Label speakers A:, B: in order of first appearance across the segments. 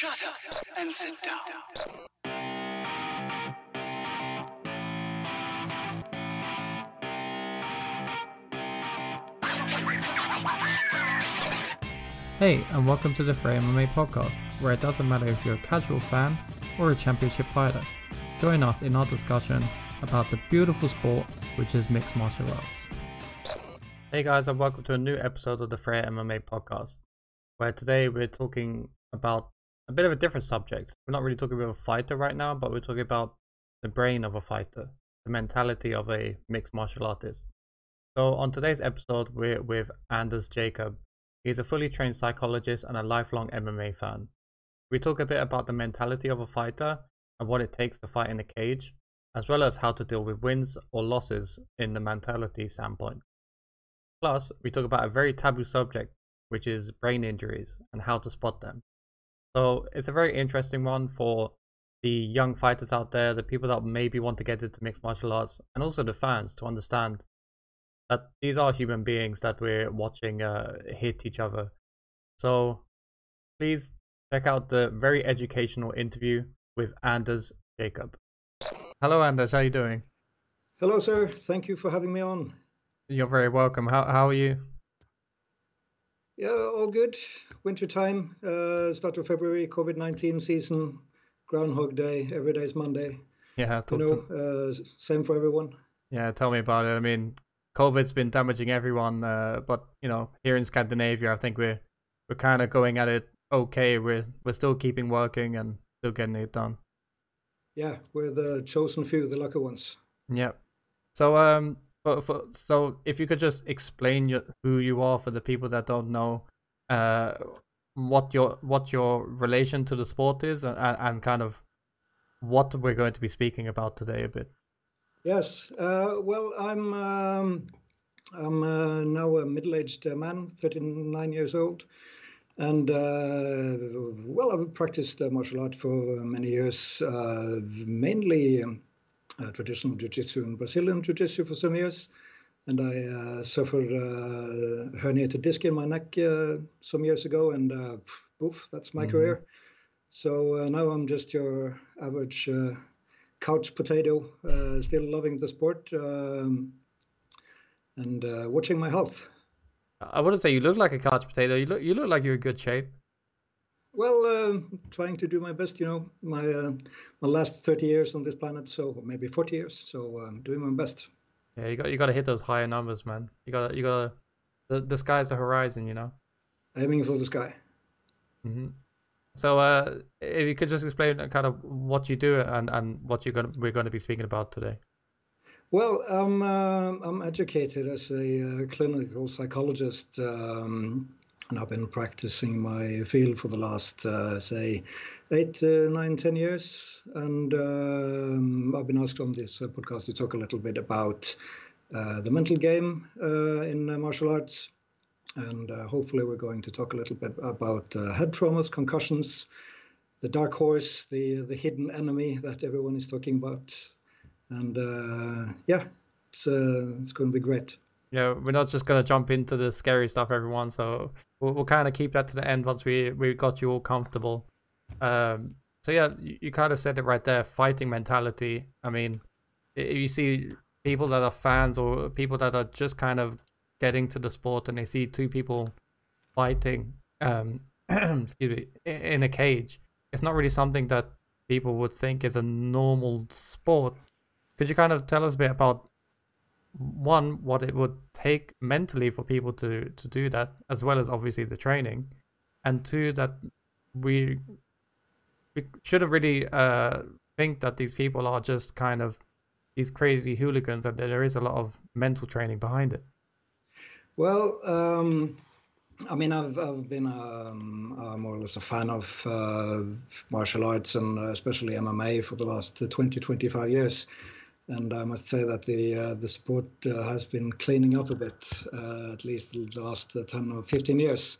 A: Shut up and sit down.
B: Hey, and welcome to the Freja MMA podcast, where it doesn't matter if you're a casual fan or a championship fighter. Join us in our discussion about the beautiful sport, which is mixed martial arts. Hey guys, and welcome to a new episode of the Freja MMA podcast, where today we're talking about a bit of a different subject. We're not really talking about a fighter right now, but we're talking about the brain of a fighter, the mentality of a mixed martial artist. So on today's episode, we're with Anders Jacob. He's a fully trained psychologist and a lifelong MMA fan. We talk a bit about the mentality of a fighter and what it takes to fight in a cage, as well as how to deal with wins or losses in the mentality standpoint. Plus, we talk about a very taboo subject, which is brain injuries and how to spot them. So it's a very interesting one for the young fighters out there, the people that maybe want to get into mixed martial arts, and also the fans to understand that these are human beings that we're watching hit each other. So please check out the very educational interview with Anders Jacob. Hello Anders, how are you doing?
C: Hello sir, thank you for having me on.
B: You're very welcome. How are you?
C: Yeah, all good. Winter time, start of February, COVID-19 season, Groundhog Day, every day is Monday.
B: Yeah,
C: Same for everyone.
B: Yeah, tell me about it. I mean, COVID's been damaging everyone, but you know, here in Scandinavia, I think we're kind of going at it okay. We're still keeping working and still getting it done.
C: Yeah, we're the chosen few, the lucky ones.
B: Yeah. So so if you could just explain who you are for the people that don't know, what your relation to the sport is, and kind of what we're going to be speaking about today a bit.
C: Yes. Well, I'm now a middle-aged man, 39 years old, and I've practiced martial art for many years, mainly traditional jiu-jitsu and Brazilian jiu-jitsu for some years. And I suffered herniated disc in my neck some years ago, and poof, that's my career. So now I'm just your average couch potato, still loving the sport and watching my health.
B: I wouldn't say you look like a couch potato. You look like you're in good shape.
C: Well, trying to do my best, you know, my last 30 years on this planet, so maybe 40 years, so I'm doing my best.
B: Yeah, you got to hit those higher numbers, man. You got to the sky's the horizon, you know.
C: Aiming for the sky.
B: So if you could just explain kind of what you do and what we're going to be speaking about today.
C: Well, I'm educated as a clinical psychologist, and I've been practicing my field for the last, say, 8, 9, 10 years. And I've been asked on this podcast to talk a little bit about the mental game in martial arts. And hopefully we're going to talk a little bit about head traumas, concussions, the dark horse, the hidden enemy that everyone is talking about. And yeah, it's going to be great.
B: Yeah, we're not just going to jump into the scary stuff, everyone. So we'll kind of keep that to the end once we got you all comfortable. So yeah, you kind of said it right there, fighting mentality. I mean, if you see people that are fans or people that are just kind of getting to the sport and they see two people fighting excuse me, in a cage, it's not really something that people would think is a normal sport. Could you kind of tell us a bit about, one, what it would take mentally for people to do that, as well as obviously the training, and two, that we shouldn't really think that these people are just kind of these crazy hooligans, and there is a lot of mental training behind it?
C: Well, I mean, I've been more or less a fan of martial arts and especially MMA for the last 20, 25 years. And I must say that the sport has been cleaning up a bit, at least the last 10 or 15 years.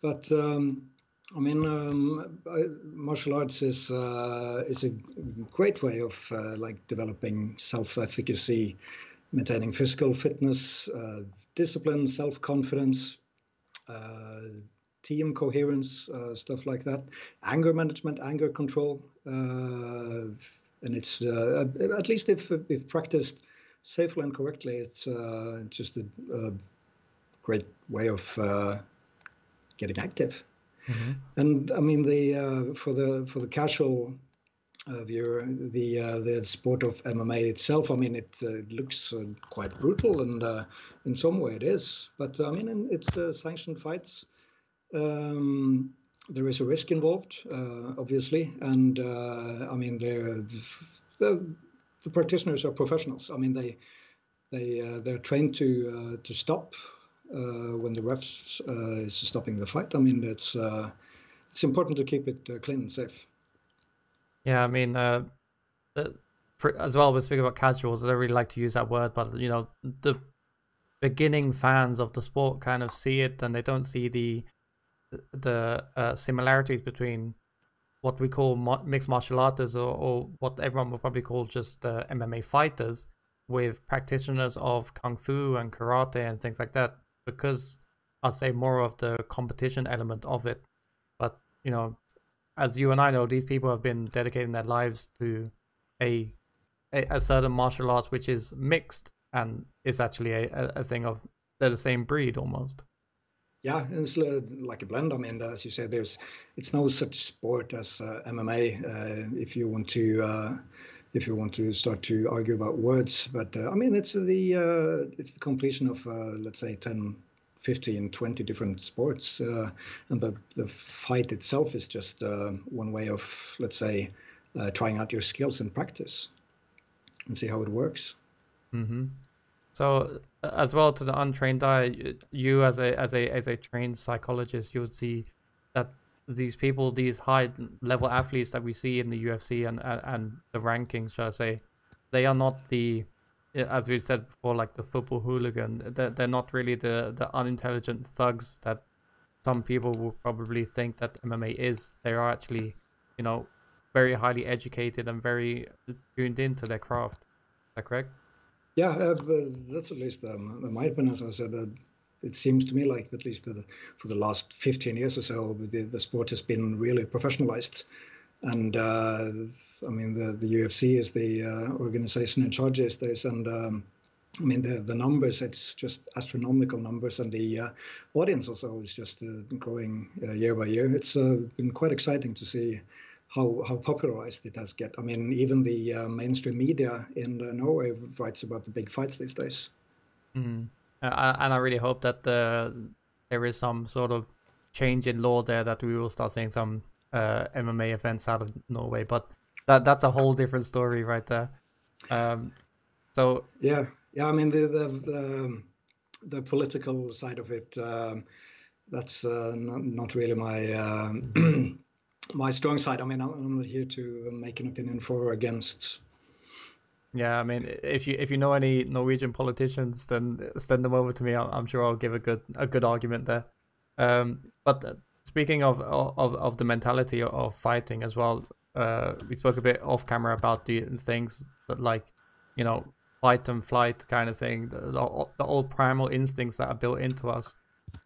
C: But I mean, martial arts is a great way of like developing self-efficacy, maintaining physical fitness, discipline, self-confidence, team coherence, stuff like that, anger management, anger control, and it's at least if practiced safely and correctly, it's just a great way of getting active.
B: Mm-hmm.
C: And I mean, for the casual viewer, the sport of MMA itself, I mean, it looks quite brutal, and in some way it is. But I mean, it's sanctioned fights. There is a risk involved, obviously, and I mean, the practitioners are professionals. I mean, they're trained to stop when the refs is stopping the fight. I mean, it's important to keep it clean and safe.
B: Yeah, I mean, as well, we're speaking about casuals. I don't really like to use that word, but you know, the beginning fans of the sport kind of see it, and they don't see the similarities between what we call mixed martial artists, or what everyone will probably call just MMA fighters, with practitioners of kung fu and karate and things like that, because I'll say more of the competition element of it. But you know, as you and I know, these people have been dedicating their lives to a a certain martial arts which is mixed and is actually a thing of they're the same breed almost.
C: Yeah, it's like a blend. I mean, as you said, it's no such sport as MMA. If you want to start to argue about words, but I mean, it's the completion of let's say 10, 15, 20 different sports, and the fight itself is just one way of, let's say, trying out your skills in practice and see how it works.
B: Mm-hmm. So as well, to the untrained eye, you as a trained psychologist, you would see that these people, these high level athletes that we see in the UFC and the rankings, shall I say, they are not as we said before, like the football hooligan. They're not really the unintelligent thugs that some people will probably think that MMA is. They are actually, you know, very highly educated and very tuned into their craft. Is that correct?
C: Yeah, that's at least my opinion. As I said, it seems to me like at least for the last 15 years or so, the sport has been really professionalized. And I mean, the UFC is the organization in charge these days. And I mean, the numbers, it's just astronomical numbers. And the audience also is just growing year by year. It's been quite exciting to see how popularized it has get. I mean, even the mainstream media in Norway writes about the big fights these days.
B: Mm. And I really hope that there is some sort of change in law there, that we will start seeing some MMA events out of Norway. But that's a whole different story right there. So
C: yeah, I mean the political side of it. That's not really my my strong side. I mean, I'm not here to make an opinion for or against.
B: yeah, I mean, if you know any Norwegian politicians, then send them over to me. I'm sure I'll give a good argument there. But speaking of the mentality of fighting as well, we spoke a bit off camera about the things that, like, you know, fight and flight kind of thing, the old primal instincts that are built into us.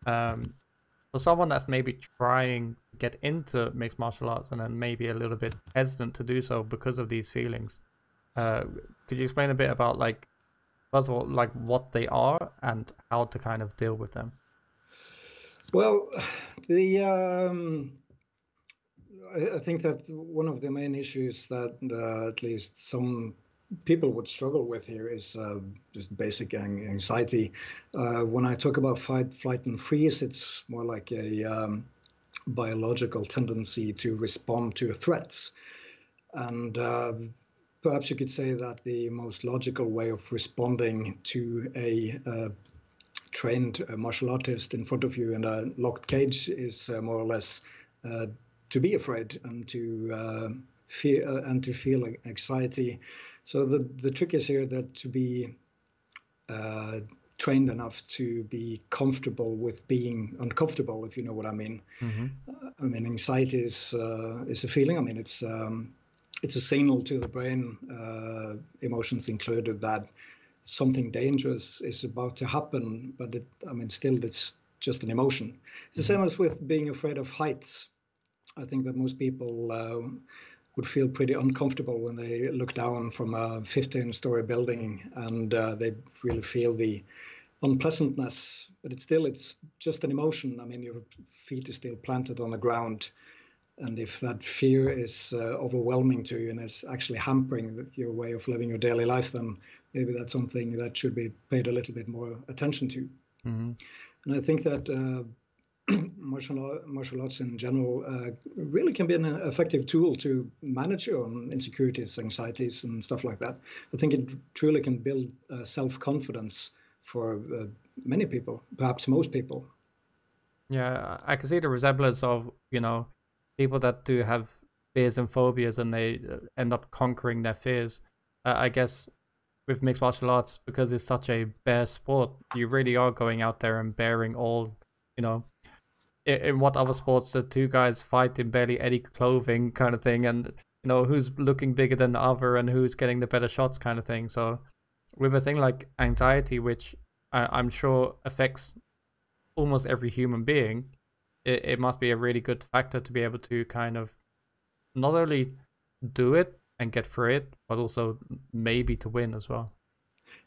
B: For someone that's maybe trying to get into mixed martial arts and then maybe a little bit hesitant to do so because of these feelings, could you explain a bit about, like, first of all, like what they are and how to kind of deal with them?
C: Well, the I think that one of the main issues that at least some people would struggle with here is just basic anxiety. When I talk about fight, flight, and freeze, it's more like a biological tendency to respond to threats. And perhaps you could say that the most logical way of responding to a trained martial artist in front of you in a locked cage is more or less to be afraid and to feel anxiety. So the trick is here that to be trained enough to be comfortable with being uncomfortable, if you know what I mean.
B: Mm-hmm.
C: I mean, anxiety is a feeling. I mean, it's a signal to the brain, emotions included, that something dangerous is about to happen. But I mean, still, it's just an emotion. It's the same as with being afraid of heights. I think that most people would feel pretty uncomfortable when they look down from a 15-story building, and they really feel the unpleasantness. But it's just an emotion. I mean, your feet are still planted on the ground, and if that fear is overwhelming to you and it's actually hampering your way of living your daily life, then maybe that's something that should be paid a little bit more attention to. And I think that martial arts in general really can be an effective tool to manage your own insecurities, anxieties, and stuff like that. I think it truly can build self-confidence for many people, perhaps most people.
B: Yeah, I can see the resemblance of, people that do have fears and phobias and they end up conquering their fears. I guess with mixed martial arts, because it's such a bare sport, you really are going out there and bearing all, in what other sports the two guys fight in barely any clothing kind of thing, and who's looking bigger than the other and who's getting the better shots kind of thing. So with a thing like anxiety, which I'm sure affects almost every human being, it must be a really good factor to be able to kind of not only do it and get through it, but also maybe to win as well.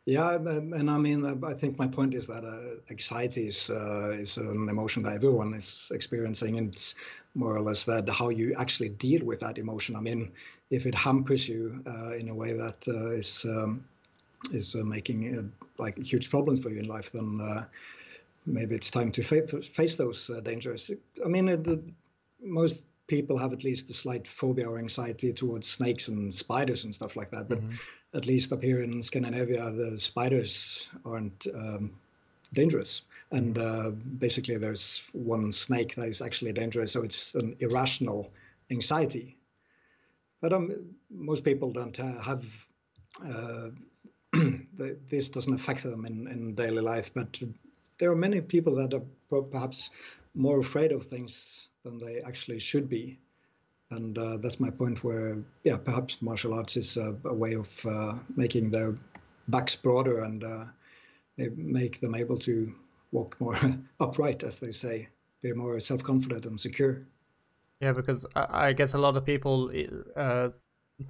C: Yeah, and I mean, I think my point is that anxiety is an emotion that everyone is experiencing, and it's more or less that how you actually deal with that emotion. I mean, if it hampers you in a way that is making like huge problems for you in life, then maybe it's time to face those dangers. I mean, most people have at least a slight phobia or anxiety towards snakes and spiders and stuff like that. But at least up here in Scandinavia, the spiders aren't dangerous. And basically there's one snake that is actually dangerous. So it's an irrational anxiety. But most people don't have, this doesn't affect them in daily life. But there are many people that are perhaps more afraid of things than they actually should be. And that's my point where, yeah, perhaps martial arts is a way of making their backs broader and make them able to walk more upright, as they say, be more self-confident and secure.
B: Yeah, because I guess a lot of people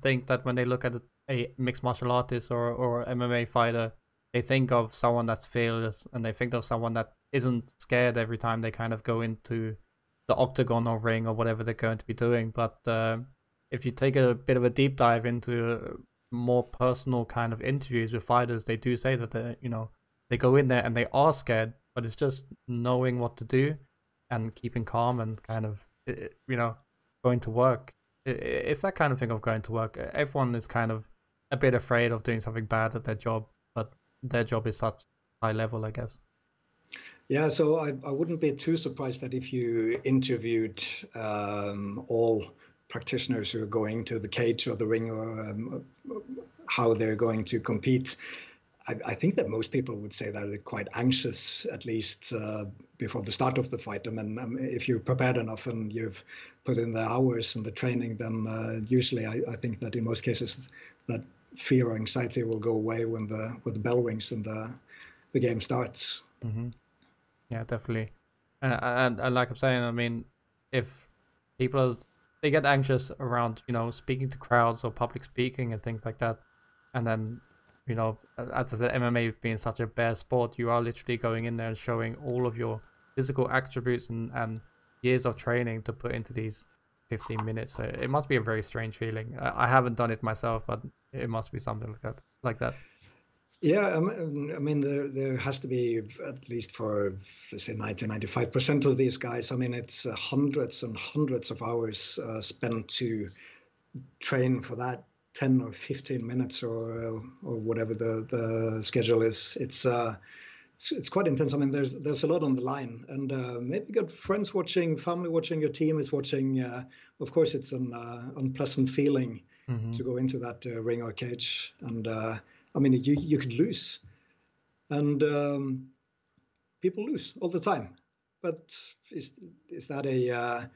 B: think that when they look at a mixed martial artist or MMA fighter, they think of someone that's fearless, and they think of someone that isn't scared every time they kind of go into the octagon or ring or whatever they're going to be doing. But if you take a bit of a deep dive into more personal kind of interviews with fighters, they do say that they go in there and they are scared, but it's just knowing what to do and keeping calm and kind of going to work. It's that kind of thing of going to work. Everyone is kind of a bit afraid of doing something bad at their job, but their job is such high level, I guess.
C: Yeah, so I wouldn't be too surprised that if you interviewed all practitioners who are going to the cage or the ring or how they're going to compete, I think that most people would say that they're quite anxious, at least before the start of the fight. I mean, if you're prepared enough and you've put in the hours and the training, then usually I think that in most cases that fear or anxiety will go away when the bell rings and the game starts.
B: Mm-hmm. Yeah, definitely. And like I'm saying, I mean, if people they get anxious around, speaking to crowds or public speaking and things like that, and then, as I said, MMA being such a bare sport, you are literally going in there and showing all of your physical attributes and years of training to put into these 15 minutes. So it must be a very strange feeling. I haven't done it myself, but it must be something like that.
C: Yeah, I mean, there has to be, at least for, let's say, 90-95% of these guys, I mean, it's hundreds and hundreds of hours spent to train for that 10 or 15 minutes or whatever the schedule is. It's quite intense. I mean, there's a lot on the line, and maybe you got friends watching, family watching, your team is watching. Of course, it's an unpleasant feeling to go into that ring or cage, and I mean, you could lose, and people lose all the time. But is that a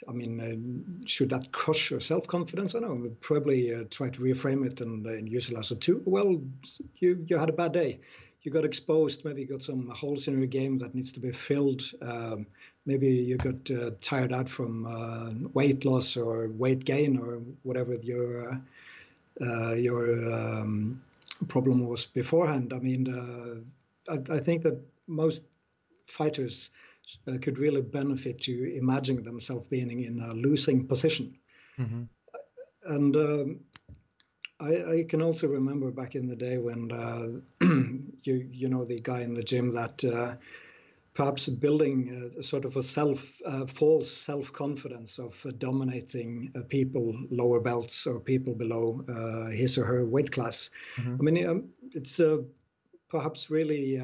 C: I mean, should that crush your self-confidence? I don't know. Probably try to reframe it and use it as a tool. Well, you had a bad day. you got exposed, maybe you got some holes in your game that needs to be filled. Maybe you got tired out from weight loss or weight gain or whatever your problem was beforehand. I mean, I think that most fighters could really benefit to imagine themselves being in a losing position.
B: Mm-hmm.
C: And I can also remember back in the day when you know, the guy in the gym that perhaps building a sort of a false self-confidence of dominating people lower belts or people below his or her weight class.
B: Mm-hmm.
C: I mean, it's perhaps really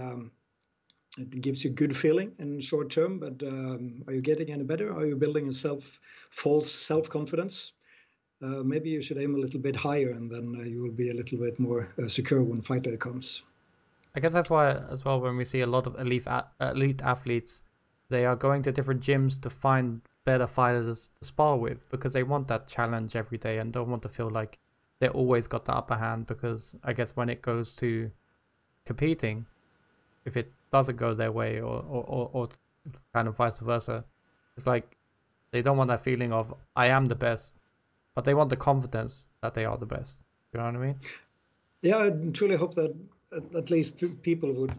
C: it gives you good feeling in short term, but are you getting any better? Are you building a false self-confidence? Maybe you should aim a little bit higher, and then you will be a little bit more secure when fight day comes.
B: I guess that's why, as well, when we see a lot of elite athletes, they are going to different gyms to find better fighters to spar with, because they want that challenge every day and don't want to feel like they always got the upper hand. Because I guess when it goes to competing, if it doesn't go their way, or kind of vice versa, it's like they don't want that feeling of I am the best, but they want the confidence that they are the best. You know what I mean?
C: Yeah, I truly hope that at least people would,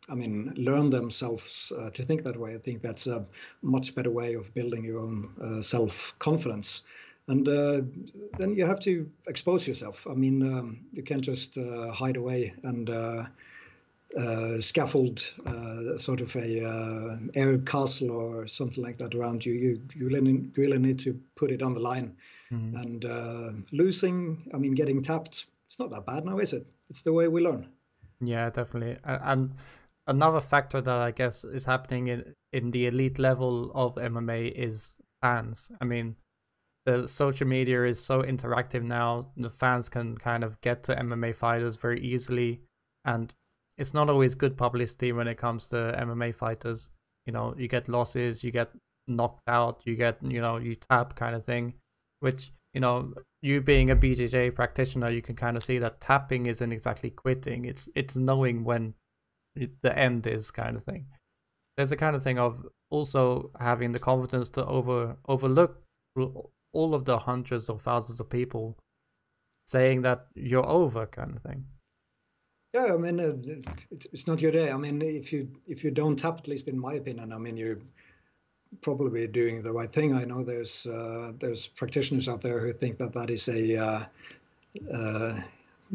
C: I mean, learn themselves to think that way. I think that's a much better way of building your own self-confidence. And then you have to expose yourself. I mean, you can't just hide away and scaffold sort of a air castle or something like that around you. You really need to put it on the line.
B: Mm-hmm.
C: And losing, I mean, getting tapped, it's not that bad now, is it? It's the way we learn.
B: Yeah, definitely. And another factor that I guess is happening in the elite level of MMA is fans. I mean, the social media is so interactive now. The fans can kind of get to MMA fighters very easily, and it's not always good publicity when it comes to MMA fighters. You know, you get losses, you get knocked out, you get, you know, you tap kind of thing, which, you know, you being a BJJ practitioner, you can kind of see that tapping isn't exactly quitting. It's knowing when the end is, kind of thing. There's a kind of thing of also having the confidence to overlook all of the hundreds or thousands of people saying that you're over, kind of thing.
C: Yeah, I mean, it's not your day. I mean, if you don't tap, at least in my opinion, I mean, you're probably doing the right thing. I know there's practitioners out there who think that is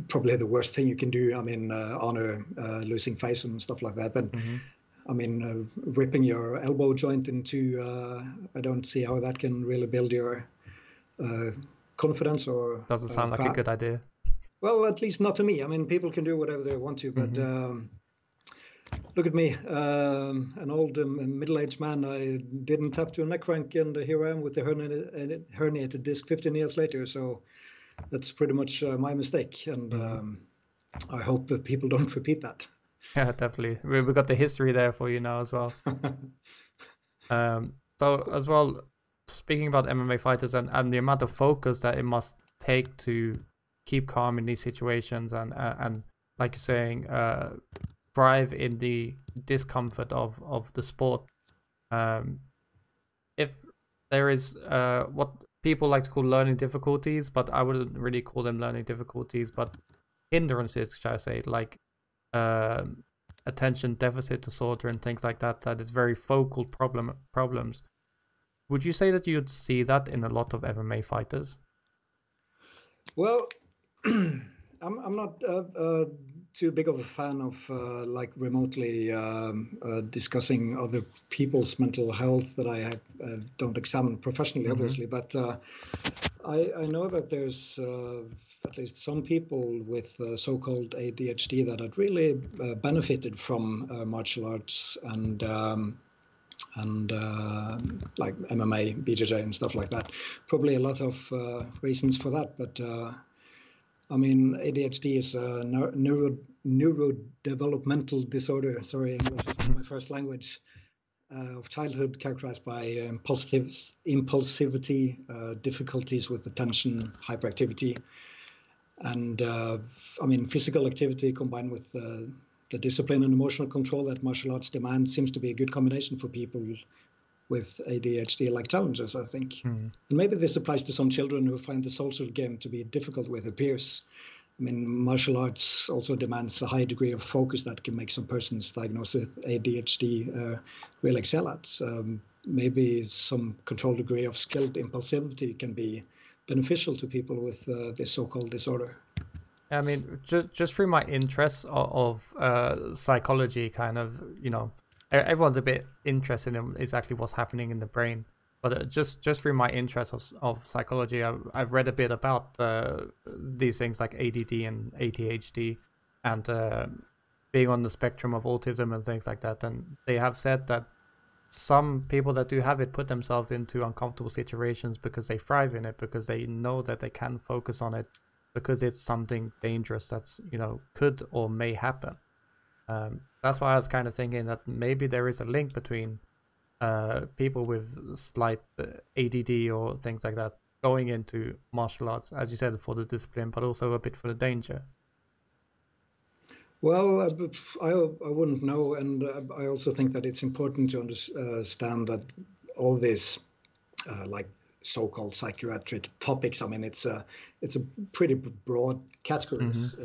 C: probably the worst thing you can do. I mean, honor losing face and stuff like that. But
B: Mm-hmm.
C: I mean, ripping your elbow joint into, I don't see how that can really build your confidence or.
B: Doesn't sound like a good idea.
C: Well, at least not to me. I mean, people can do whatever they want to, but look at me, an old middle-aged man. I didn't tap to a neck crank, and here I am with the herniated disc 15 years later. So that's pretty much my mistake, and I hope that people don't repeat that.
B: Yeah, definitely. We got the history there for you now as well. So as well, speaking about MMA fighters and the amount of focus that it must take to keep calm in these situations, and like you're saying, thrive in the discomfort of the sport. If there is what people like to call learning difficulties, but I wouldn't really call them learning difficulties, but hindrances, shall I say, like attention deficit disorder and things like that, that is very focal problems. Would you say that you'd see that in a lot of MMA fighters?
C: Well, I'm not too big of a fan of like remotely discussing other people's mental health that I don't examine professionally, obviously. But I know that there's at least some people with so-called ADHD that had really benefited from martial arts and like MMA, BJJ, and stuff like that. Probably a lot of reasons for that, but. I mean, ADHD is a neurodevelopmental disorder. Sorry, English is not my first language. Of childhood characterized by impulsivity, difficulties with attention, hyperactivity. And I mean, physical activity combined with the discipline and emotional control that martial arts demand seems to be a good combination for people with ADHD-like challenges, I think. And maybe this applies to some children who find the social game to be difficult with their peers. I mean, martial arts also demands a high degree of focus that can make some persons diagnosed with ADHD really excel at. Maybe some controlled degree of skilled impulsivity can be beneficial to people with this so-called disorder.
B: I mean, just through my interests of psychology, kind of, you know, everyone's a bit interested in exactly what's happening in the brain. But just through my interest of psychology, I've read a bit about these things like ADD and ADHD and being on the spectrum of autism and things like that. And they have said that some people that do have it put themselves into uncomfortable situations because they thrive in it, because they know that they can focus on it, because it's something dangerous that's, you know, could or may happen. That's why I was kind of thinking that maybe there is a link between people with slight ADD or things like that going into martial arts, as you said, for the discipline, but also a bit for the danger.
C: Well, I wouldn't know, and I also think that it's important to understand that all this, like so-called psychiatric topics, I mean, it's a pretty broad categories.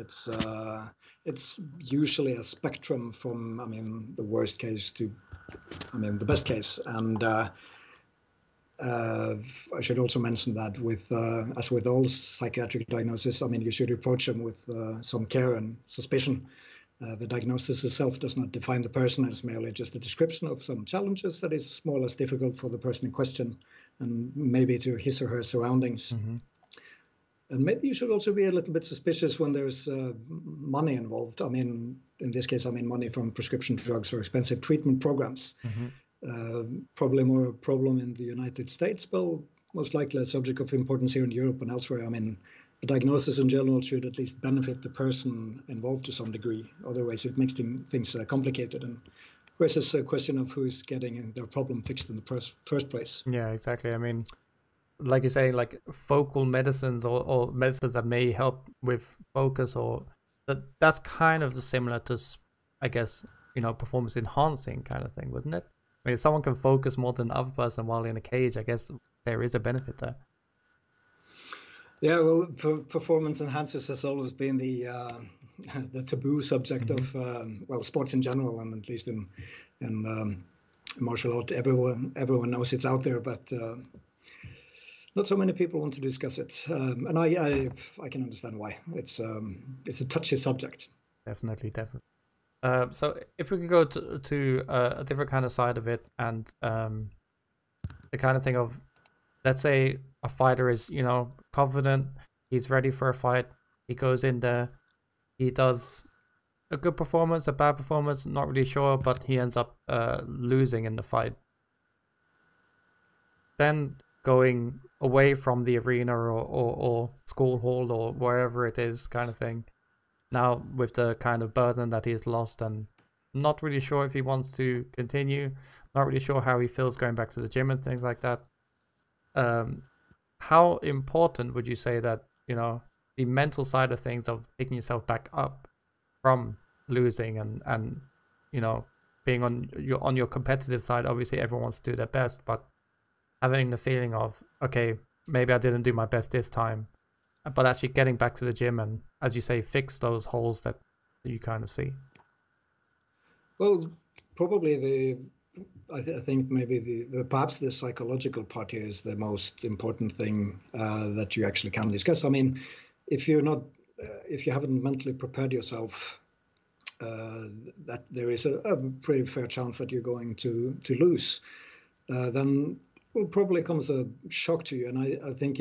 C: It's usually a spectrum from, I mean, the worst case to, I mean, the best case, and I should also mention that with, as with all psychiatric diagnoses, I mean, you should approach them with some care and suspicion. The diagnosis itself does not define the person. It's merely just a description of some challenges that is more or less difficult for the person in question and maybe to his or her surroundings. And maybe you should also be a little bit suspicious when there's money involved. I mean, in this case, I mean money from prescription drugs or expensive treatment programs. Probably more a problem in the United States, but most likely a subject of importance here in Europe and elsewhere. I mean, the diagnosis in general should at least benefit the person involved to some degree. Otherwise, it makes things complicated and raises a question of who's getting their problem fixed in the first place.
B: Yeah, exactly. I mean, like you say, like focal medicines or medicines that may help with focus, or that's kind of similar to, I guess, you know, performance enhancing kind of thing, wouldn't it? I mean, if someone can focus more than the other person while in a cage, I guess there is a benefit there.
C: Yeah, well, performance enhancers has always been the taboo subject of well, sports in general, and at least in martial art, everyone knows it's out there, but not so many people want to discuss it, and I can understand why. It's a touchy subject.
B: Definitely. So if we could go to a different kind of side of it, and the kind of thing of, let's say a fighter is, you know, confident, he's ready for a fight, he goes in there, he does a good performance, a bad performance, not really sure, but he ends up losing in the fight. Then going away from the arena or school hall or wherever it is, kind of thing, now with the kind of burden that he's lost and not really sure if he wants to continue, not really sure how he feels going back to the gym and things like that. How important would you say that, you know, the mental side of things of picking yourself back up from losing and you know, being on your competitive side, obviously everyone wants to do their best, but having the feeling of, okay, maybe I didn't do my best this time, but actually getting back to the gym and, as you say, fix those holes that you kind of see?
C: Well, probably I think maybe perhaps the psychological part here is the most important thing that you actually can discuss. I mean, if you haven't mentally prepared yourself, that there is a pretty fair chance that you're going to lose, then will probably come as a shock to you. And I think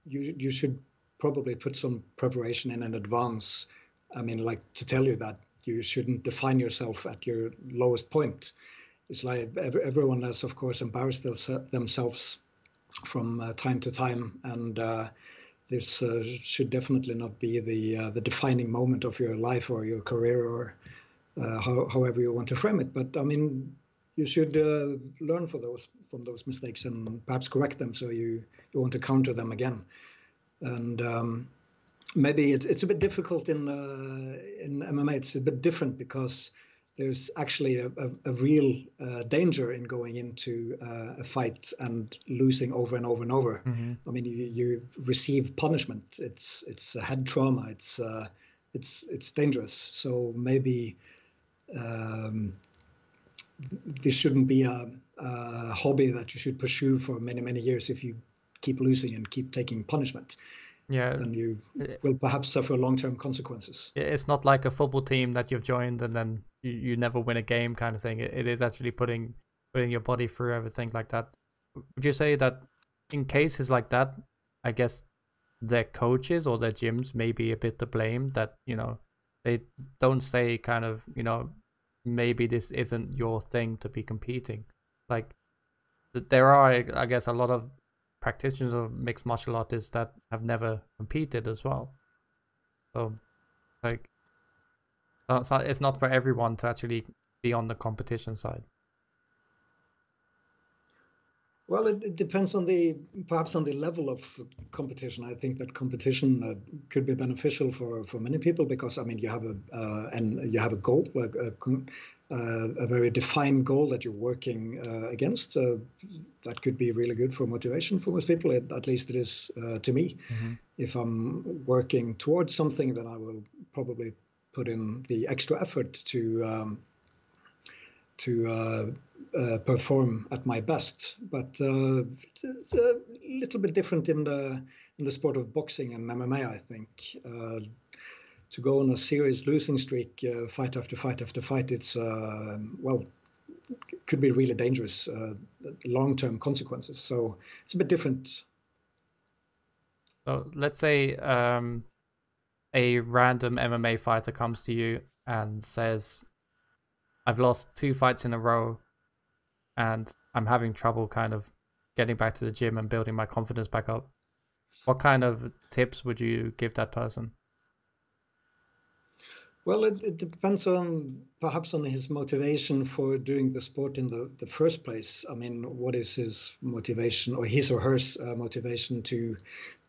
C: you should probably put some preparation in advance. I mean, like, to tell you that you shouldn't define yourself at your lowest point. It's like everyone has, of course, embarrassed themselves from time to time, and this should definitely not be the defining moment of your life or your career, or however you want to frame it. But I mean, you should learn from those mistakes and perhaps correct them so you want to counter them again. And maybe it's a bit difficult in MMA. It's a bit different because there's actually a real danger in going into a fight and losing over and over and over.
B: Mm-hmm.
C: I mean, you receive punishment. It's a head trauma. It's dangerous. So maybe this shouldn't be a hobby that you should pursue for many years. If you keep losing and keep taking punishment,
B: Yeah,
C: then you will perhaps suffer long-term consequences.
B: it's not like a football team that you've joined and then you never win a game kind of thing. It is actually putting your body through everything like that. Would you say that in cases like that, I guess their coaches or their gyms may be a bit to blame, that, you know, they don't say kind of, you know, maybe this isn't your thing to be competing. Like there are, I guess, a lot of practitioners of mixed martial artists that have never competed as well. So like it's not for everyone to actually be on the competition side.
C: Well, it depends on perhaps on the level of competition. I think that competition could be beneficial for many people because I mean you have a goal, a very defined goal that you're working against. That could be really good for motivation for most people. At least it is to me.
B: Mm-hmm.
C: If I'm working towards something, then I will probably put in the extra effort to perform at my best. But it's a little bit different in the sport of boxing and MMA, I think. To go on a serious losing streak, fight after fight after fight, it's could be really dangerous, long-term consequences. So it's a bit different.
B: So let's say a random MMA fighter comes to you and says, I've lost 2 fights in a row and I'm having trouble kind of getting back to the gym and building my confidence back up. What kind of tips would you give that person?
C: Well, it depends on perhaps on his motivation for doing the sport in the first place. I mean, what is his motivation or his or her motivation to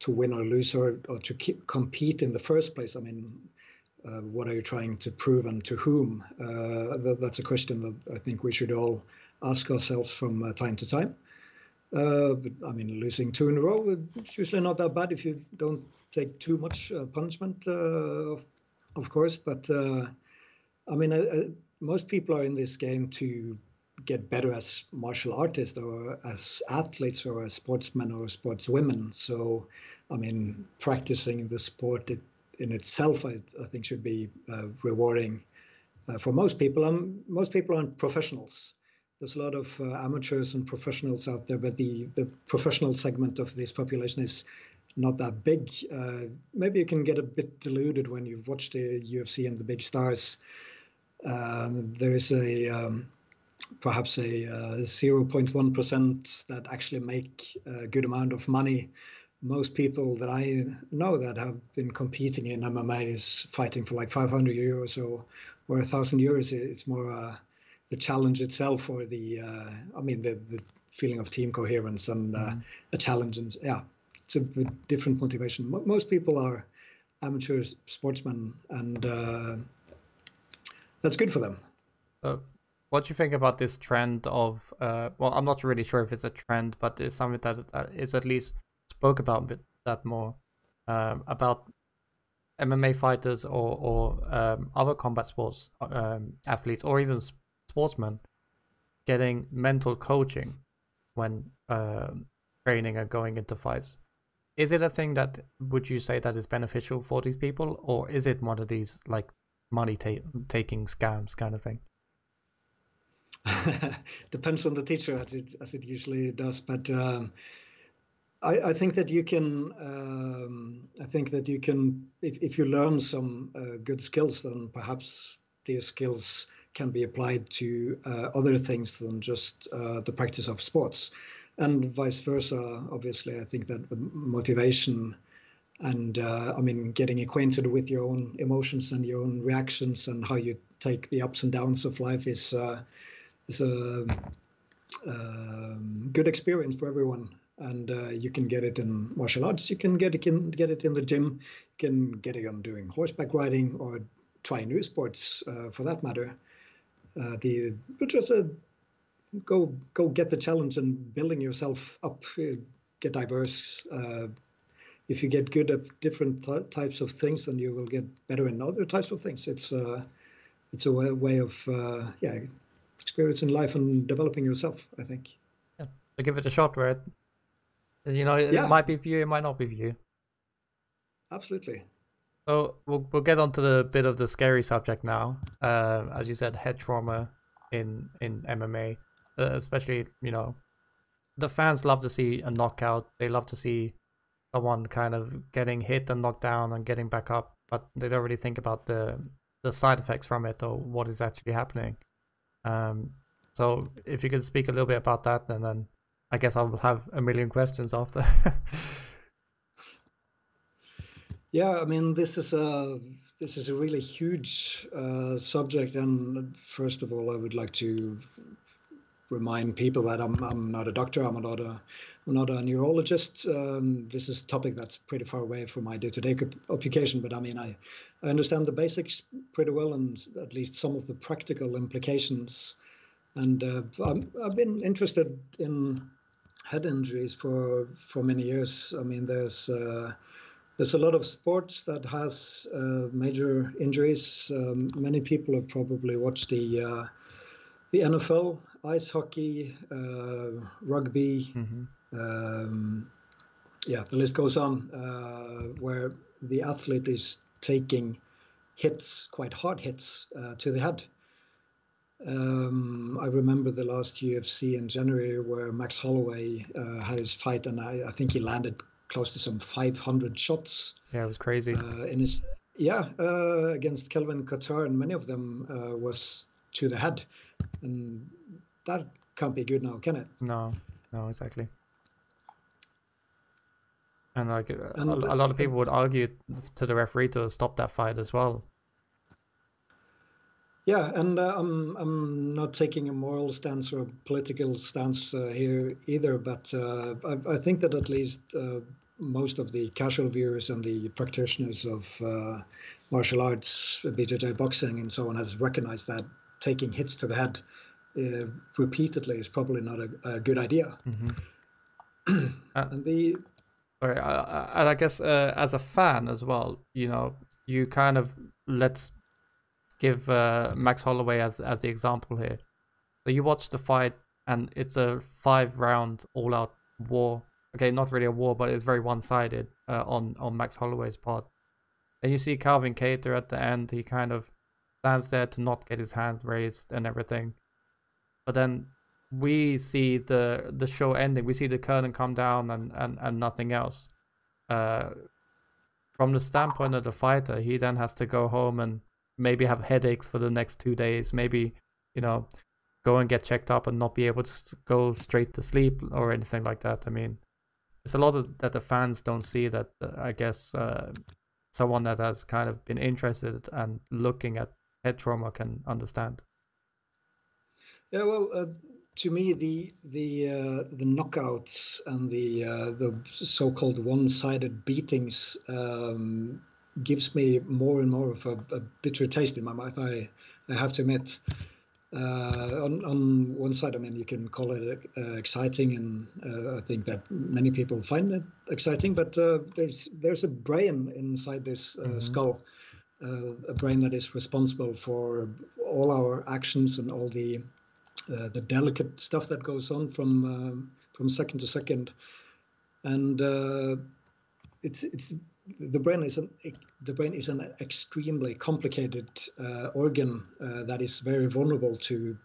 C: win or lose or to compete in the first place? I mean, what are you trying to prove and to whom? That's a question that I think we should all ask ourselves from time to time. But I mean, losing 2 in a row, it's usually not that bad if you don't take too much punishment, of course. But I mean, most people are in this game to get better as martial artists or as athletes or as sportsmen or sportswomen. So, I mean, practicing the sport in itself, I think, should be rewarding for most people. Most people aren't professionals. There's a lot of amateurs and professionals out there, but the professional segment of this population is not that big. Maybe you can get a bit deluded when you watch the UFC and the big stars. There is perhaps a 0.1% that actually make a good amount of money. Most people that I know that have been competing in MMA is fighting for like 500 euros or 1,000 euros. It's more the challenge itself or the feeling of team coherence and a challenge. And yeah, it's a different motivation. Most people are amateur sportsmen and that's good for them.
B: What do you think about this trend of, well, I'm not really sure if it's a trend, but it's something that is at least spoke about a bit that more, about MMA fighters or other combat sports athletes or even sportsmen getting mental coaching when training and going into fights. Is it a thing that, would you say, that is beneficial for these people, or is it one of these like money taking scams kind of thing?
C: Depends on the teacher, as it usually does. But I think that you can. I think that you can, if you learn some good skills, then perhaps these skills can be applied to other things than just the practice of sports, and vice versa. Obviously, I think that the motivation and I mean, getting acquainted with your own emotions and your own reactions and how you take the ups and downs of life is a good experience for everyone. And you can get it in martial arts, you can get it in the gym, you can get it on doing horseback riding or try new sports for that matter. Go get the challenge and building yourself up, get diverse. If you get good at different types of things, then you will get better in other types of things. It's a way of experiencing life and developing yourself, I think.
B: Yeah. So give it a shot, right? You know, it might be for you, it might not be for you.
C: Absolutely.
B: So we'll get onto the bit of the scary subject now. As you said, head trauma in MMA, especially, you know, the fans love to see a knockout. They love to see someone kind of getting hit and knocked down and getting back up, but they don't really think about the side effects from it or what is actually happening. So if you could speak a little bit about that, and then I guess I'll have a million questions after.
C: Yeah, I mean, this is a really huge subject, and first of all, I would like to remind people that I'm not a doctor, I'm not a neurologist. This is a topic that's pretty far away from my day-to-day occupation, but I mean, I understand the basics pretty well, and at least some of the practical implications. And I've been interested in head injuries for many years. I mean, there's a lot of sports that has major injuries. Many people have probably watched the NFL, ice hockey, rugby. The list goes on, where the athlete is taking hits, quite hard hits, to the head. I remember the last UFC in January where Max Holloway had his fight, and I think he landed close to some 500 shots.
B: Yeah, it was crazy.
C: Against Kelvin Qatar, and many of them was to the head, and that can't be good now, can it?
B: No, exactly. And like a lot of people would argue to the referee to stop that fight as well.
C: Yeah, and I'm not taking a moral stance or a political stance here either, but I think that at least most of the casual viewers and the practitioners of martial arts, BJJ boxing and so on, has recognized that taking hits to the head repeatedly is probably not a good idea. And
B: I guess as a fan as well, you know, you kind of, let's give Max Holloway as the example here. So you watch the fight, and it's a 5-round all-out war. Okay, not really a war, but it's very one-sided on Max Holloway's part. And you see Calvin Kattar at the end. He kind of stands there to not get his hand raised and everything. But then we see the show ending. We see the curtain come down and nothing else. From the standpoint of the fighter, he then has to go home and maybe have headaches for the next 2 days. Maybe, you know, go and get checked up and not be able to go straight to sleep or anything like that. I mean, it's a lot of that the fans don't see that I guess someone that has kind of been interested and looking at head trauma can understand.
C: Yeah, well, to me, the knockouts and the so-called one-sided beatings gives me more and more of a bitter taste in my mouth. I have to admit. On one side, I mean, you can call it exciting, and I think that many people find it exciting. But there's a brain inside this skull, a brain that is responsible for all our actions and all the delicate stuff that goes on from second to second, and it's. The brain is an extremely complicated organ that is very vulnerable to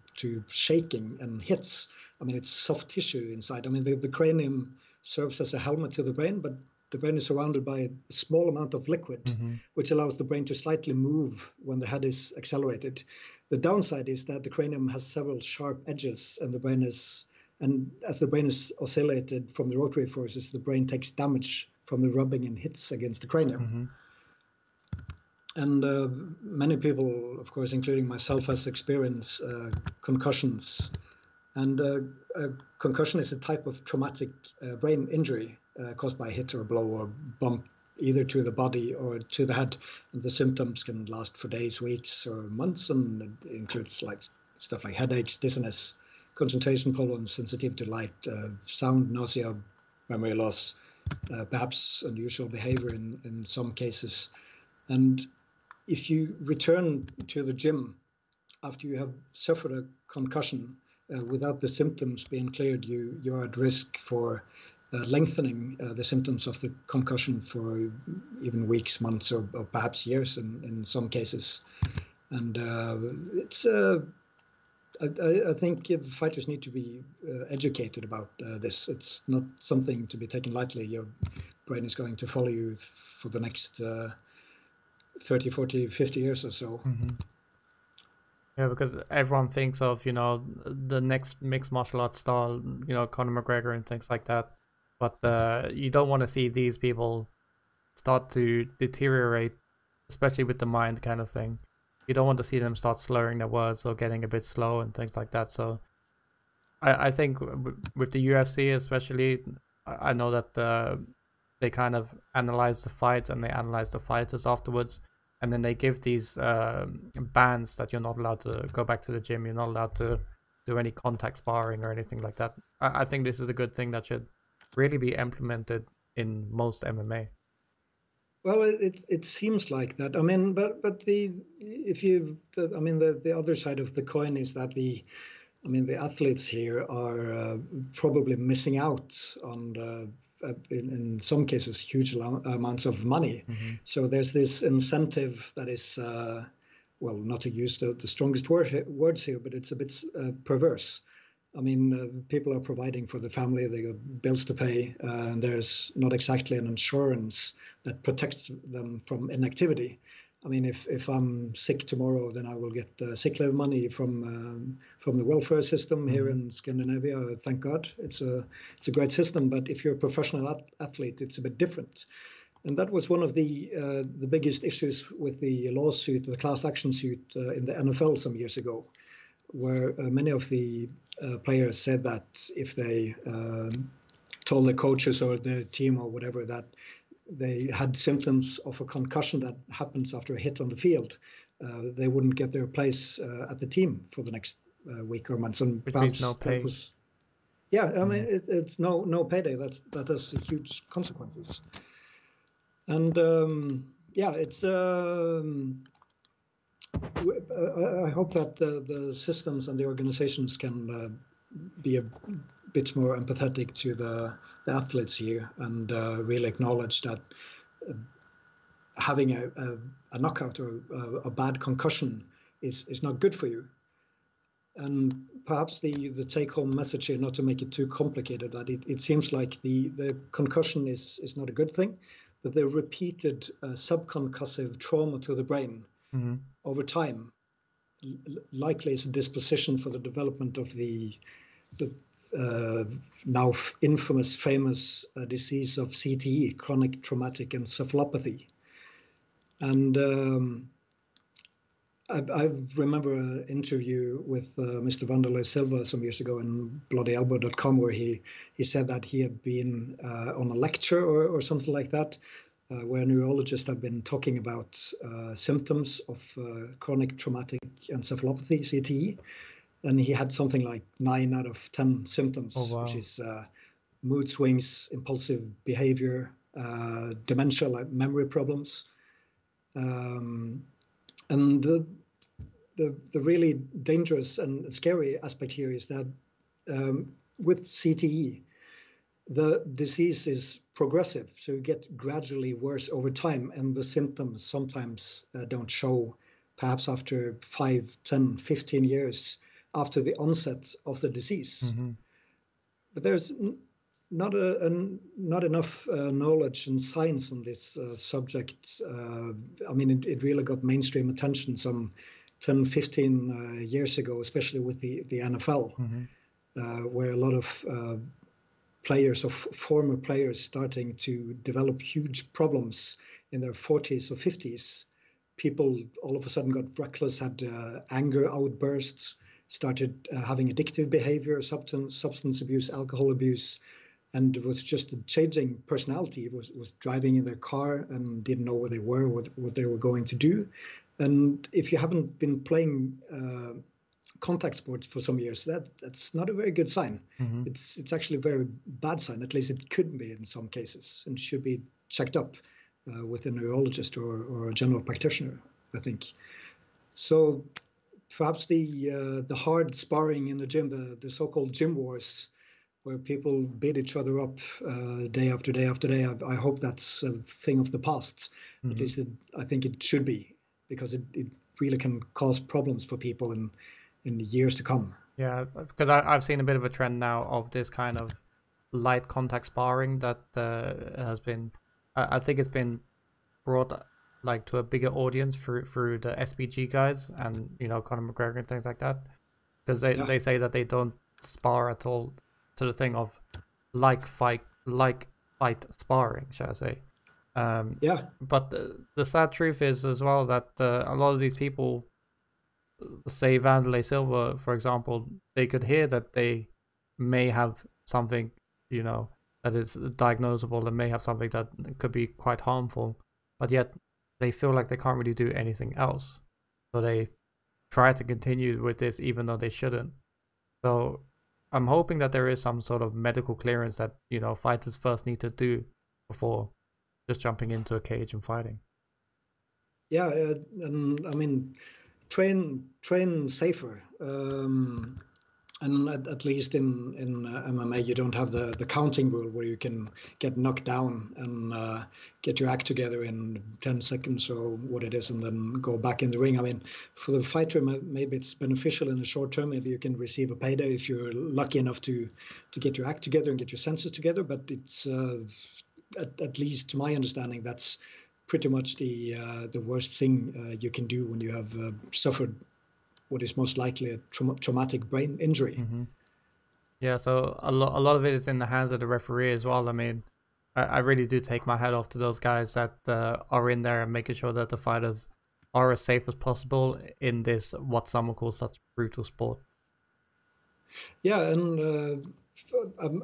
C: shaking and hits. I mean, it's soft tissue inside. I mean, the cranium serves as a helmet to the brain, but the brain is surrounded by a small amount of liquid, which allows the brain to slightly move when the head is accelerated. The downside is that the cranium has several sharp edges, and as the brain is oscillated from the rotary forces, the brain takes damage from the rubbing and hits against the cranium. And many people, of course, including myself, has experienced concussions And a concussion is a type of traumatic brain injury caused by a hit or a blow or bump either to the body or to the head. And the symptoms can last for days, weeks, or months, and it includes like stuff like headaches, dizziness, concentration problems, sensitivity to light, sound, nausea, memory loss, perhaps unusual behavior in some cases. And if you return to the gym after you have suffered a concussion without the symptoms being cleared, you're at risk for lengthening the symptoms of the concussion for even weeks, months, or perhaps years in some cases. And it's I think fighters need to be educated about this. It's not something to be taken lightly. Your brain is going to follow you for the next 30, 40, 50 years or so.
B: Mm-hmm. Yeah, because everyone thinks of, you know, the next mixed martial arts star, you know, Conor McGregor and things like that. But you don't want to see these people start to deteriorate, especially with the mind kind of thing. You don't want to see them start slurring their words or getting a bit slow and things like that. So I think with the UFC especially, I know that they kind of analyze the fights and they analyze the fighters afterwards. And then they give these bans that you're not allowed to go back to the gym. You're not allowed to do any contact sparring or anything like that. I think this is a good thing that should really be implemented in most MMA.
C: Well, it seems like that. I mean, but the if you, I mean, the other side of the coin is that the athletes here are probably missing out on in some cases huge amounts of money.
B: Mm-hmm.
C: So there's this incentive that is, well, not to use the strongest words here, but it's a bit perverse. I mean, people are providing for the family, they got bills to pay, and there's not exactly an insurance that protects them from inactivity. I mean, if I'm sick tomorrow, then I will get sick leave money from the welfare system here in Scandinavia. Thank God, it's a great system. But if you're a professional athlete, it's a bit different. And that was one of the biggest issues with the lawsuit, the class action suit in the NFL some years ago, where many of the players said that if they told the coaches or the team or whatever that they had symptoms of a concussion that happens after a hit on the field, they wouldn't get their place at the team for the next week or months. And
B: Which
C: perhaps
B: means no pay.
C: that was, yeah, I mean, it's no payday. That has huge consequences. And yeah, it's. I hope that the systems and the organizations can be a bit more empathetic to the athletes here and really acknowledge that having a knockout or a bad concussion is not good for you. And perhaps the take-home message here, not to make it too complicated, that it seems like the concussion is not a good thing, but the repeated subconcussive trauma to the brain over time likely is a disposition for the development of the now infamous, famous disease of CTE, chronic traumatic encephalopathy. And I remember an interview with Mr. Wanderlei Silva some years ago in bloodyelbow.com where he said that he had been on a lecture or something like that, where a neurologist had been talking about symptoms of chronic traumatic encephalopathy, CTE, and he had something like 9 out of 10 symptoms,
B: Oh, wow.
C: which is mood swings, impulsive behavior, dementia, like memory problems. And the really dangerous and scary aspect here is that with CTE, the disease is progressive, so you get gradually worse over time, and the symptoms sometimes don't show perhaps after 5, 10, 15 years after the onset of the disease. But there's not enough knowledge and science on this subject. I mean, it really got mainstream attention some 10, 15 years ago, especially with the NFL, where a lot of players or former players starting to develop huge problems in their 40s or 50s. People all of a sudden got reckless, had anger outbursts, started having addictive behavior, substance abuse, alcohol abuse, and it was just a changing personality. It was driving in their car and didn't know where they were, what they were going to do. And if you haven't been playing contact sports for some years, that's not a very good sign.
B: Mm-hmm.
C: It's actually a very bad sign. At least it could be in some cases, and should be checked up with a neurologist or a general practitioner, I think. So perhaps the hard sparring in the gym, the so-called gym wars, where people beat each other up day after day after day, I hope that's a thing of the past.
B: Mm-hmm.
C: At least I think it should be, because it really can cause problems for people in years to come.
B: Yeah, because I've seen a bit of a trend now of this kind of light contact sparring that has been, I think it's been brought like to a bigger audience through the SBG guys and Conor McGregor and things like that, because they say that they don't spar at all, to the thing of like fight sparring, shall I say. But the sad truth is as well that a lot of these people, say Vanderlei Silva, for example, they could hear that they may have something, that is diagnosable and may have something that could be quite harmful, but yet they feel like they can't really do anything else. So they try to continue with this even though they shouldn't. So I'm hoping that there is some sort of medical clearance that, fighters first need to do before just jumping into a cage and fighting.
C: Yeah, and I mean, train safer. And at least in MMA, you don't have the counting rule where you can get knocked down and get your act together in 10 seconds or what it is, and then go back in the ring. I mean, for the fighter, maybe it's beneficial in the short term. Maybe you can receive a payday if you're lucky enough to get your act together and get your senses together. But it's at least to my understanding, that's pretty much the worst thing you can do when you have suffered what is most likely a traumatic brain injury.
B: Mm-hmm. Yeah, so a lot of it is in the hands of the referee as well. I mean, I really do take my hat off to those guys that are in there and making sure that the fighters are as safe as possible in this, what some would call, such brutal sport.
C: Yeah, and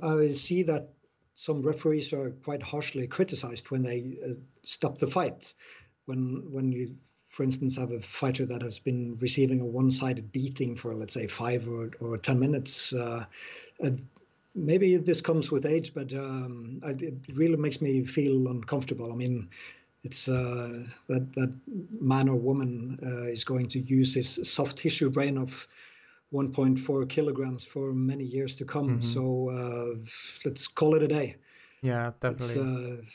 C: I see that some referees are quite harshly criticized when they stop the fight. When you, for instance, have a fighter that has been receiving a one-sided beating for, let's say, 5 or 10 minutes. Maybe this comes with age, but it really makes me feel uncomfortable. I mean, it's that man or woman is going to use his soft tissue brain of 1.4 kilograms for many years to come.
B: Mm-hmm.
C: So let's call it a day.
B: Yeah, definitely.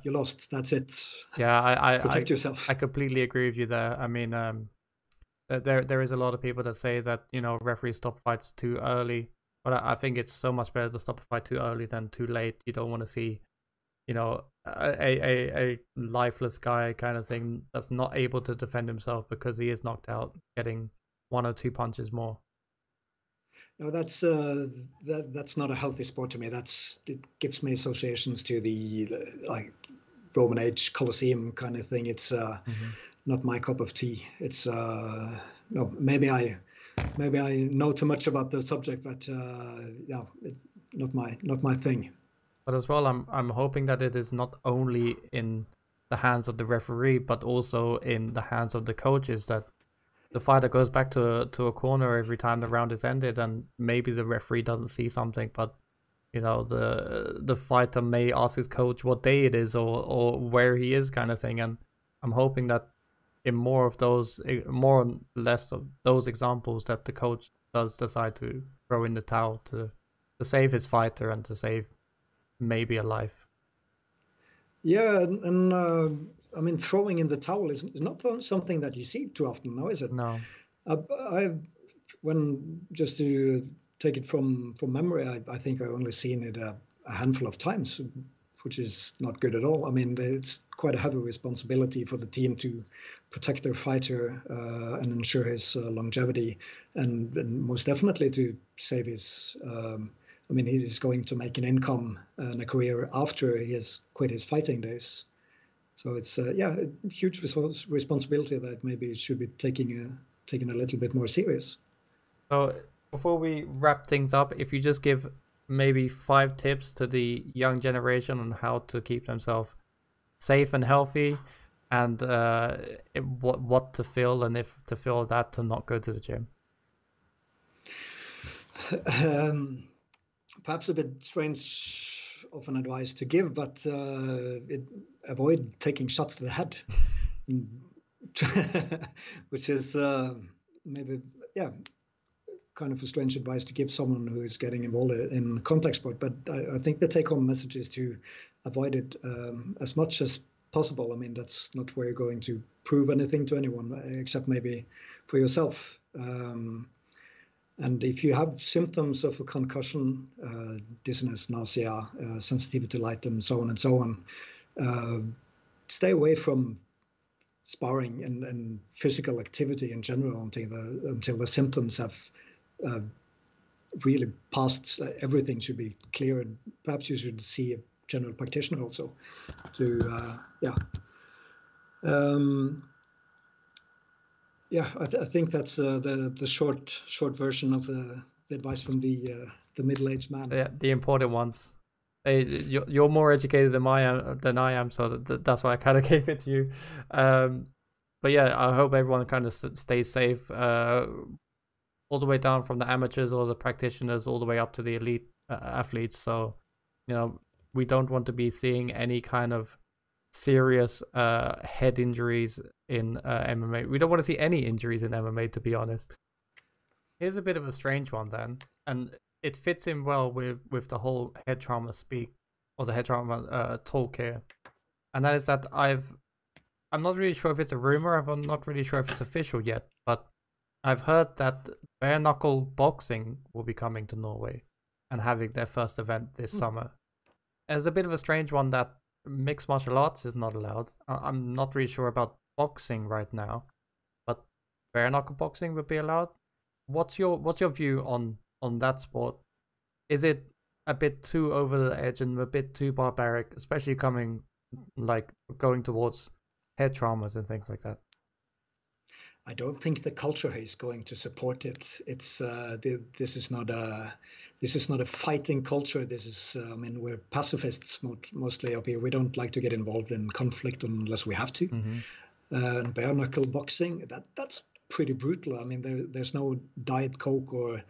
C: You lost. That's it.
B: Yeah, I
C: protect yourself.
B: I completely agree with you there. I mean, there is a lot of people that say that referees stop fights too early, but I think it's so much better to stop a fight too early than too late. You don't want to see, a lifeless guy kind of thing that's not able to defend himself because he is knocked out, getting 1 or 2 punches more.
C: No, that's not a healthy sport to me. It gives me associations to the like Roman age Colosseum kind of thing. It's not my cup of tea. It's no, maybe I know too much about the subject, but yeah, not my thing.
B: But as well, I'm hoping that it is not only in the hands of the referee, but also in the hands of the coaches, that the fighter goes back to a corner every time the round is ended, and maybe the referee doesn't see something, but the fighter may ask his coach what day it is or where he is, kind of thing. And I'm hoping that in more or less of those examples, that the coach does decide to throw in the towel to save his fighter and to save maybe a life.
C: Yeah, and I mean, throwing in the towel is not something that you see too often, now, is it?
B: No.
C: When just to take it from memory, I think I've only seen it a handful of times, which is not good at all. I mean, it's quite a heavy responsibility for the team to protect their fighter and ensure his longevity, and most definitely to save his. I mean, he's going to make an income and a career after he has quit his fighting days. So it's a huge responsibility that maybe should be taken a little bit more serious.
B: So before we wrap things up, if you just give maybe 5 tips to the young generation on how to keep themselves safe and healthy, and what to feel, and if to feel that to not go to the gym.
C: Perhaps a bit strange of an advice to give, but avoid taking shots to the head, which is maybe, yeah, kind of a strange advice to give someone who is getting involved in contact sport. But I think the take-home message is to avoid it as much as possible. I mean, that's not where you're going to prove anything to anyone, except maybe for yourself. And if you have symptoms of a concussion, dizziness, nausea, sensitivity to light, and so on, stay away from sparring and physical activity in general until the symptoms have really passed. Everything should be clear, and perhaps you should see a general practitioner also to I think that's the short version of the advice from the middle-aged man.
B: Yeah, the important ones. You're more educated than I am, so that's why I kind of gave it to you. But yeah, I hope everyone kind of stays safe, all the way down from the amateurs or the practitioners, all the way up to the elite athletes. So, we don't want to be seeing any kind of serious head injuries in MMA. We don't want to see any injuries in MMA, to be honest. Here's a bit of a strange one then, and it fits in well with the whole head trauma or the head trauma talk here, and that is that I'm not really sure if it's a rumor. I'm not really sure if it's official yet, but I've heard that bare knuckle boxing will be coming to Norway and having their first event this summer. It's a bit of a strange one that mixed martial arts is not allowed. I'm not really sure about boxing right now, but bare knuckle boxing would be allowed. What's your view on that sport? Is it a bit too over the edge and a bit too barbaric, especially going towards head traumas and things like that?
C: I don't think the culture is going to support it. It's this is not a fighting culture. This is we're pacifists mostly up here. We don't like to get involved in conflict unless we have to.
B: Mm-hmm.
C: And bare knuckle boxing, that's pretty brutal. I mean, there's no Diet Coke or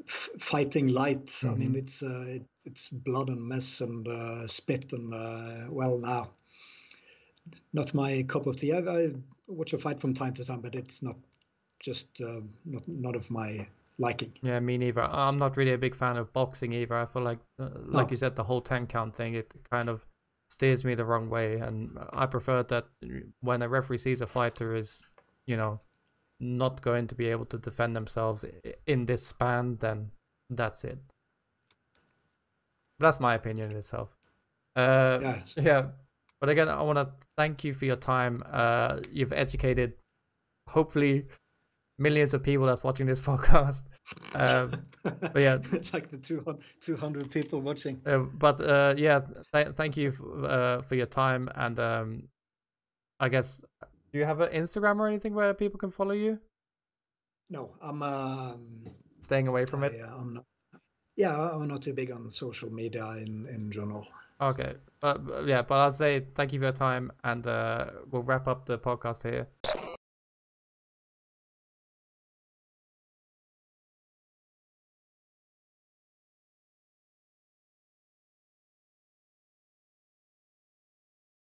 C: fighting light. Mm-hmm. I mean, it's blood and mess and spit and now. Not my cup of tea. I watch a fight from time to time, but it's not just not of my liking.
B: Yeah, me neither. I'm not really a big fan of boxing either. I feel like you said, the whole 10 count thing, it kind of steers me the wrong way, and I prefer that when a referee sees a fighter is, not going to be able to defend themselves in this span, then that's it. That's my opinion in itself. Yeah. But again, I want to thank you for your time. You've educated, hopefully, millions of people that's watching this podcast. But yeah,
C: like the 200 people watching.
B: Thank you for your time. And I guess, do you have an Instagram or anything where people can follow you?
C: No, I'm
B: staying away from it.
C: I'm not too big on social media in general.
B: Okay, but I'll say thank you for your time, and we'll wrap up the podcast here.